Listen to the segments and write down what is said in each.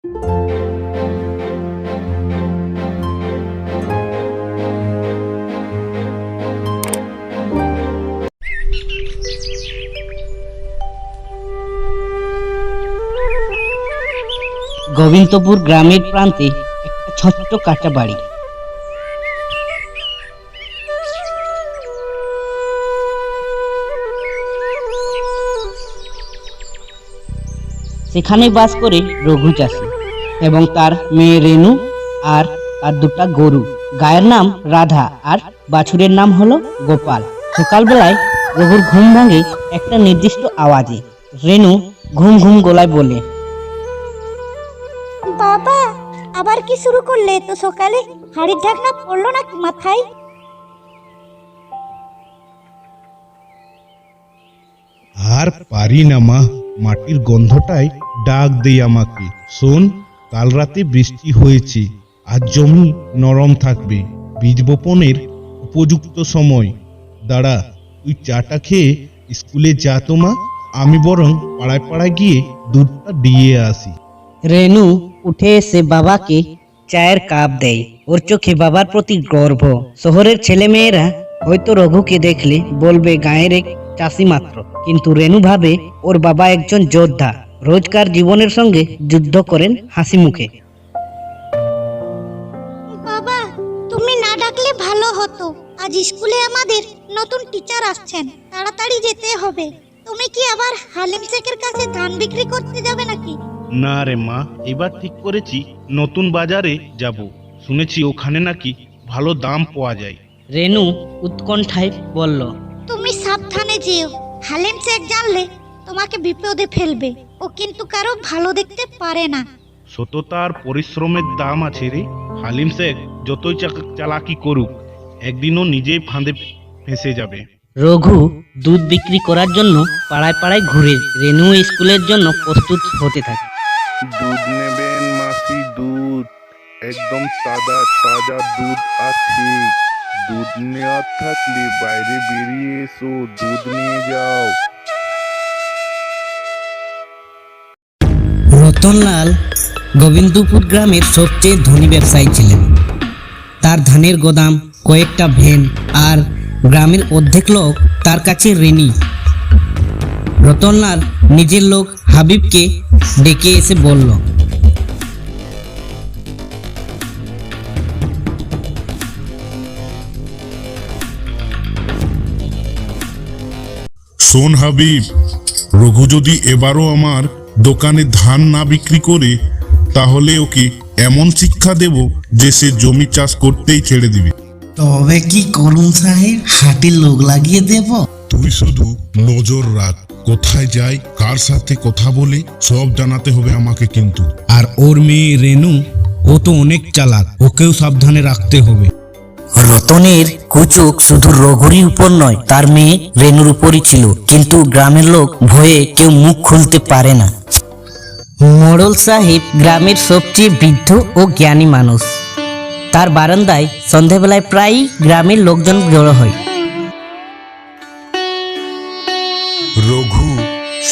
গোবিন্দপুর গ্রামের প্রান্তে একটা ছোট্ট কাঁচা বাড়ি। সেখানে বাস করে রঘু চাষি এবং তার মেয়ে রেনু আর তার দুটা গরু। গায়ের নাম রাধা আর বাছুরের নাম হলো গোপাল। সকালবেলায় রঘুর ঘুম ভাঙে একটা নির্দিষ্ট আওয়াজে। রেনু ঘুম ঘুম গলায় বলে, বাবা, আবার কি শুরু করলে? তো সকালে হাড়ির ঢাকনা পড়লো নাকি মাথায়? আর পারি না মা, মাটির গন্ধটাই ডাক দেই আমাকে। শোন, কাল রাতে বৃষ্টি হয়েছে, আজ জমি নরম থাকবে, বীজ বপনের উপযুক্ত সময়। দাঁড়া, তুই চাটা খেয়ে স্কুলে যা তো মা, আমি বরং পাড়ায় পাড়ায় গিয়ে দুধটা দিয়ে আসি। রেনু উঠে এসে বাবাকে চায়ের কাপ দেয়। ওর চোখে বাবার প্রতি গর্ব। শহরের ছেলে মেয়েরা হয়তো রঘুকে দেখলে বলবে গায়ের এক চাষি মাত্র, কিন্তু রেনু ভাবে ওর বাবা একজন যোদ্ধা, রোজকার জীবনের সঙ্গে যুদ্ধ করেন হাসি মুখে। বাবা, তুমি না ডাকলে ভালো হতো। আজ স্কুলে আমাদের নতুন টিচার আসছেন, তাড়াতাড়ি যেতে হবে। তুমি কি আবার হালিম শেখের কাছে ধান বিক্রি করতে যাবে নাকি? না রে মা, এবার ঠিক করেছি নতুন বাজারে যাব। শুনেছি ওখানে নাকি ভালো দাম পাওয়া যায়। রেনু উৎকণ্ঠায় বলল, তুমি সাবধানে যেও। হালিম শেখ জানলে তোমাকে বিপদে ফেলবে। ও কিন্তু কারো ভালো দেখতে পারে না। সততার পরিশ্রমের দাম আছে রে। হালিম শেখ যতই চালাকি করুক, একদিনও নিজেই ফাঁদে ফেঁসে যাবে। রঘু দুধ বিক্রি করার জন্য পাড়ায় পাড়ায় ঘুরে রেনু স্কুলের জন্য প্রস্তুত হতে থাকে। দুধ নেবেন মাসি? দুধ একদম তাজা দুধ আছে। দুধ নেওয়ার থাকলে বাইরে বেরিয়ে এসো, দুধ নিয়ে যাও। রতনলাল গোবিন্দপুর গ্রামের সবচেয়ে ধনী ব্যবসায়ী ছিলেন। তার ধানের গোদাম, কয়েকটা ভ্যান আর গ্রামের অর্ধেক লোক তার কাছে ঋণী। রতনলাল নিজের লোক হাবিবকে ডেকে এসে বলল, শোন হাবিব, রঘু যদি এবারও আমার দোকানে ধান না বিক্রি করে, তাহলে ওকে এমন শিক্ষা দেব যে সে জমি চাষ করতেই ছেড়ে দিবে। তবে কি করুন সাহেব, হাটে লোক লাগিয়ে দেব? তুই শুধু নজর রাখ, কোথায় যাই, কার সাথে কথা বলে, সব জানাতে হবে আমাকে কিন্তু। আর ওর মেয়ে রেনু, ও তো অনেক চালাক, ওকেও সাবধানে রাখতে হবে। রতনের কুচুক শুধু রঘুরই উপর নয়, তার মেয়ে রেনুর উপরই ছিল। কিন্তু গ্রামের লোক ভয়ে কেউ মুখ খুলতে পারে না। মোড়ল সাহেব গ্রামের সবচেয়ে বৃদ্ধ ও জ্ঞানী মানুষ। তার বারান্দায় সন্ধেবেলায় প্রায়ই গ্রামের লোকজন জড়ো হয়। রঘু,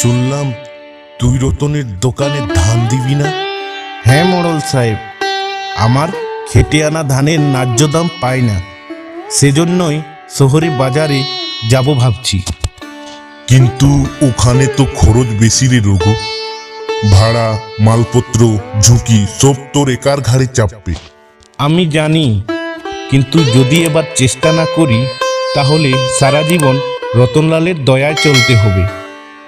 শুনলাম তুই রতনের দোকানে ধান দিবি না? হ্যাঁ মোড়ল সাহেব, আমার খেটে আনা ধানের ন্যায্য দাম পাই না, সেজন্যই শহরে বাজারে যাব ভাবছি। কিন্তু ওখানে তো খরচ বেশি রে রঘু। ভাড়া, মালপত্র, ঝুঁকি সব তোর একার ঘাড়ে চাপবে। আমি জানি, কিন্তু যদি এবার চেষ্টা না করি, তাহলে সারা জীবন রতনলালের দয়ায় চলতে হবে।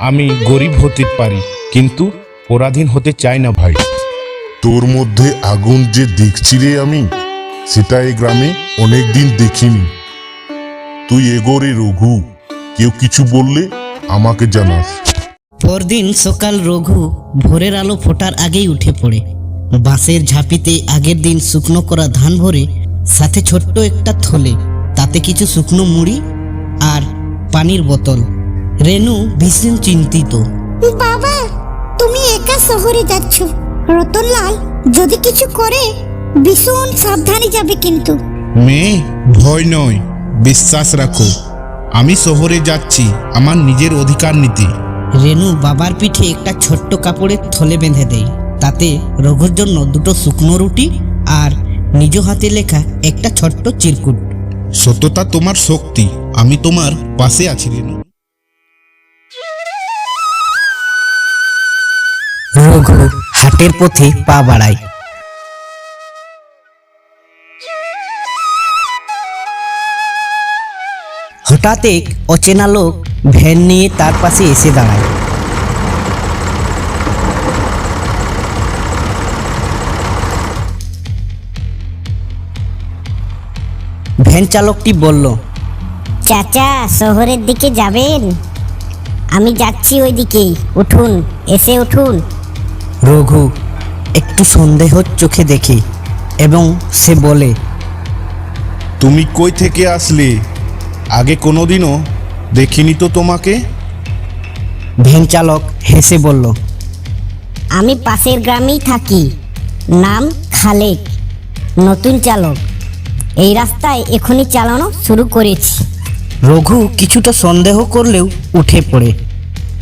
আমি গরিব হতে পারি, কিন্তু পরাধীন হতে চাই না ভাই। তোর মধ্যে আগুন যে দেখছি রে আমি, সেটা এই গ্রামে অনেকদিন দেখিনি। তুই এগোরে রঘু, কেউ কিছু বললে আমাকে জানাস। পরদিন সকাল রঘু ভোরের আলো ফোটার আগেই উঠে পড়ে। বাঁশের ঝাঁপিতে আগের দিন শুকনো করা ধান ভরে, সাথে ছোট্ট একটা থলে, তাতে কিছু শুকনো মুড়ি আর পানির বোতল। রেনু ভীষণ চিন্তিত। বাবা, তুমি একা শহরে যাচ্ছ। রতনলাল যদি কিছু করে ভীষণ সাবধানে যাবে কিন্তু। মেয়ে, ভয় নয়, বিশ্বাস রাখো। আমি শহরে যাচ্ছি আমার নিজের অধিকার নিতে। রেনু বাবার পিঠে একটা ছোট্ট কাপড়ের থলে বেঁধে দেয়। তাতে রঘুর জন্য দুটো শুকনো রুটি আর নিজ হাতে লেখা একটা ছোট্ট চিরকুট। সততা তোমার শক্তি, আমি তোমার পাশে আছি রেনু। রঘু হাটের পথে পা বাড়ায়। হঠাৎ এক অচেনা লোক ভ্যান নিয়ে তার পাশে এসে দাঁড়ায়। ভ্যান চালকটি বলল, চাচা শহরের দিকে যাবেন? আমি যাচ্ছি ওই দিকেই, উঠুন, এসে উঠুন। রঘু একটু সন্দেহ চোখে দেখে এবং সে বলে, তুমি কই থেকে আসলে? আগে কোনোদিনও দেখিনি তো তোমাকে। ভ্যান চালক হেসে বলল, আমি পাশের গ্রামেই থাকি, নাম খালেক, নতুন চালক, এই রাস্তায় এখনই চালানো শুরু করেছি। রঘু কিছুটা সন্দেহ করলেও উঠে পড়ে,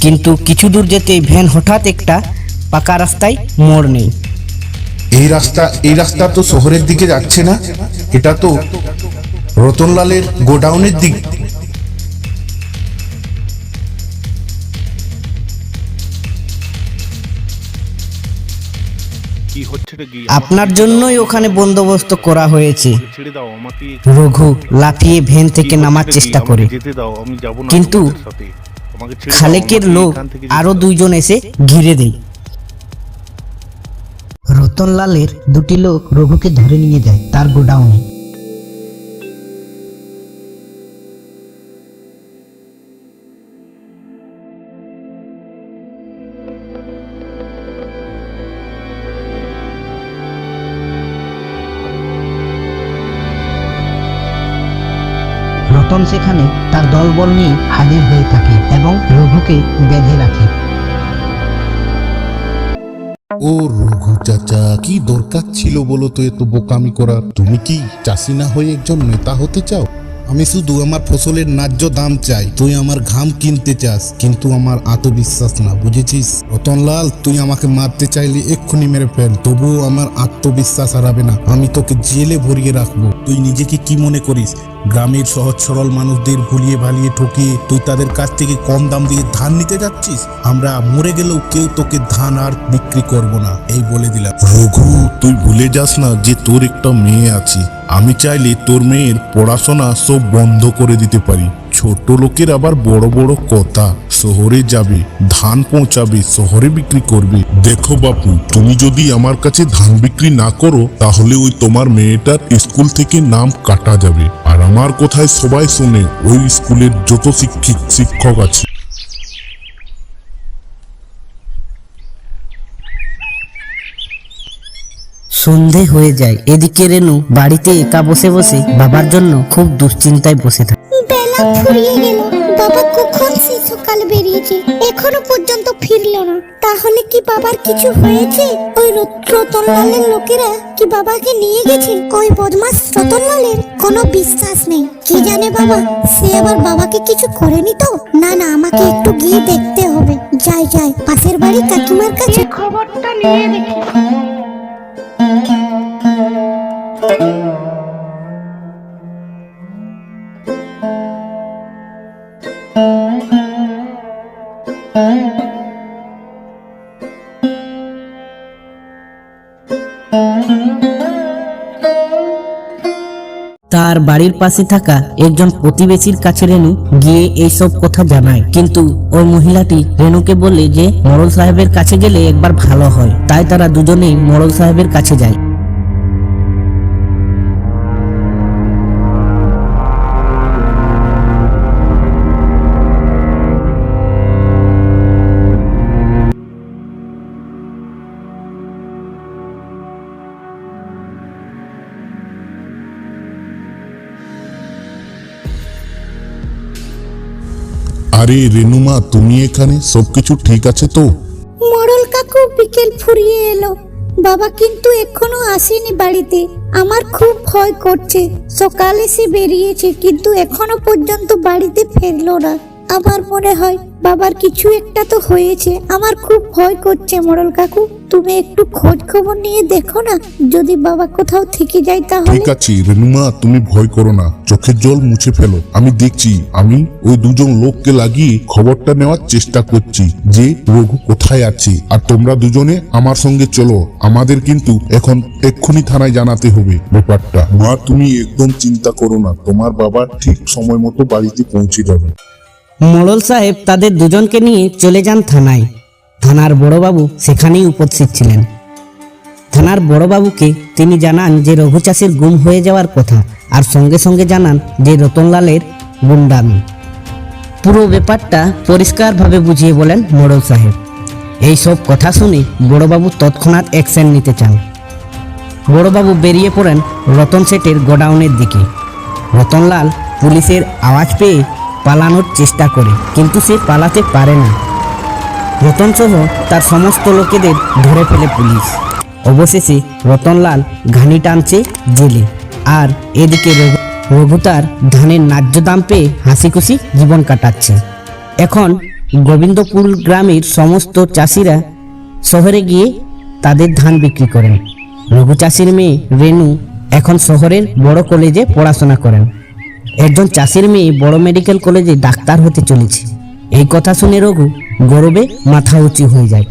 কিন্তু কিছু দূর যেতেই ভ্যান হঠাৎ একটা পাকা রাস্তায় মোড় নেই। এই রাস্তা তো শহরের দিকে যাচ্ছে না, এটা তো রতনলালের গোডাউনের দিক। কি হচ্ছে রে কি? আপনার জন্যই ওখানে বন্দোবস্ত করা হয়েছে। ছেড়ে দাও আমাকে। রঘু লাফিয়ে ভ্যান থেকে নামার চেষ্টা করে, যেতে দাও, আমি যাব না কিন্তু তোমাদের সাথে। আমাকে ছেড়ে দাও, খালেকের আমাকে লোক এখান থেকে যেতে আরো দাও। দুইজন এসে ঘিরে দেয়। রতনলালের দুটি লোক রঘুকে ধরে নিয়ে যায় তার গোডাউনে। রতন সেখানে তার দলবল নিয়ে হাজির হয়ে থাকে এবং রঘুকে বেঁধে রাখে। ও রঘু চাচা, কি দরকার ছিল বলো তো এত বোকামি করার? তুমি কি চাষি না হয়ে একজন নেতা হতে চাও? আমি শুধু আমার ফসলের ন্যায্য দাম চাই। তুই আমার ঘাম কিনতে চাস, কিন্তু আমার আত্মবিশ্বাস না, বুঝেছিস? রতনলাল, তুই আমাকে মারতে চাইলে এক্ষুনি মেরে ফেল, তবুও আমার আত্মবিশ্বাস হারাবে না। আমি তোকে জেলে ভরিয়ে রাখবো। তুই নিজেকে কি মনে করিস? গ্রামের সহজ সরল মানুষদের ভুলিয়ে ভালিয়ে ঠকিয়ে তুই তাদের কাছ থেকে কম দাম দিয়ে ধান নিতে যাচ্ছিস? আমরা মরে গেলেও কেউ তোকে ধান আর বিক্রি করব না, এই বলে দিলাম। রঘু, তুই ভুলে যাস না যে তোর একটা মেয়ে আছে। আমি চাইলে তোর মেয়ের পড়াশোনা সব বন্ধ করে দিতে পারি। ছোট লোকের আবার বড় বড় কথা। শহরে যাবে, ধান পৌঁছাবে, শহরে বিক্রি করবে। দেখো বাপু, তুমি যদি আমার কাছে ধান বিক্রি না করো, তাহলে ওই তোমার মেয়েটার স্কুল থেকে নাম কাটা যাবে। আর আমার কথায় সবাই শোনে, ওই স্কুলের যত শিক্ষক আছে। সন্ধে হয়ে যায়। এদিকে রেনু বাড়িতে একা বসে বসে বাবার জন্য খুব দুশ্চিন্তায় বসে থাকে। বেলা ফুরিয়ে গেল, বাবা কখন সেই সকালে বেরিয়েছে, এখনো পর্যন্ত ফিরলো না। তাহলে কি বাবার কিছু হয়েছে? ওই রতনলালের লোকেরা কি বাবাকে নিয়ে গেছে? ওই বদমাস রতনলালের কোনো বিশ্বাস নেই। কি জানে বাবা, সে আবার বাবাকে কিছু করেনি তো? না না, আমাকে একটু গিয়ে দেখতে হবে। যাই পাশের বাড়ি কাকিমার কাছে খবরটা নিয়ে দেখি। তার বাড়ির পাশে থাকা একজন প্রতিবেশীর কাছে রেনু গিয়ে এইসব কথা জানায়, কিন্তু ওই মহিলাটি রেনুকে বলে যে মোড়ল সাহেবের কাছে গেলে একবার ভালো হয়। তাই তারা দুজনেই মোড়ল সাহেবের কাছে যায়। আরে রেনুমা, তুমি এখানে? সবকিছু ঠিক আছে তো? মোড়ল কাকু বিকেল ফুরিয়ে এলো, বাবা কিন্তু এখনো আসেনি বাড়িতে। আমার খুব ভয় করছে। সকালে সে বেরিয়েছে, কিন্তু এখনো পর্যন্ত বাড়িতে ফিরলো না। আমার মনে হয় বাবার কিছু একটা তো হয়েছে, আমার খুব ভয় করছে মোড়ল কাকু। তুমি একটু খোঁজ খবর নিয়ে দেখো না, যদি বাবা কোথাও থেকে যায় তাহলে। ঠিক আছে রেনুমা, তুমি ভয় করো না, চোখের জল মুছে ফেলো। আমি দেখছি, আমি ওই দুজন লোককে লাগিয়ে খবরটা নেওয়ার চেষ্টা করছি যে রঘু কোথায় আছে। আর তোমরা দুজনে আমার সঙ্গে চলো, আমাদের কিন্তু এখন এক্ষুনি থানায় জানাতে হবে ব্যাপারটা। মা তুমি একদম চিন্তা করো না, তোমার বাবা ঠিক সময় মতো বাড়িতে পৌঁছে যাবে। মোড়ল সাহেব তাদের দুজনকে নিয়ে চলে যান থানায়। থানার বড়বাবু সেখানেই উপস্থিত ছিলেন। থানার বড়বাবুকে তিনি জানান যে রঘু চাষির গুম হয়ে যাওয়ার কথা, আর সঙ্গে সঙ্গে জানান যে রতনলালের গুন্ডামি। পুরো ব্যাপারটা পরিষ্কারভাবে বুঝিয়ে বলেন মোড়ল সাহেব। এই সব কথা শুনে বড়বাবু তৎক্ষণাৎ অ্যাকশন নিতে চান। বড়বাবু বেরিয়ে পড়েন রতন শেঠের গোডাউনের দিকে। রতনলাল পুলিশের আওয়াজ পেয়ে পালানোর চেষ্টা করে, কিন্তু সে পালাতে পারে না। রতন সহ তার সমস্ত লোকেদের ধরে ফেলে পুলিশ। অবশেষে রতনলাল ঘানি টানছে জেলে, আর এদিকে রঘু তার ধানের ন্যায্য দাম পেয়ে হাসি খুশি জীবন কাটাচ্ছে। এখন গোবিন্দপুর গ্রামের সমস্ত চাষিরা শহরে গিয়ে তাদের ধান বিক্রি করেন। রঘু চাষির মেয়ে রেনু এখন শহরের বড় কলেজে পড়াশোনা করেন। একজন চাষির মেয়ে বড় মেডিকেল কলেজে ডাক্তার হতে চলেছে। এই কথা শুনে রঘু গৌরবে মাথা উঁচু হয়ে যায়।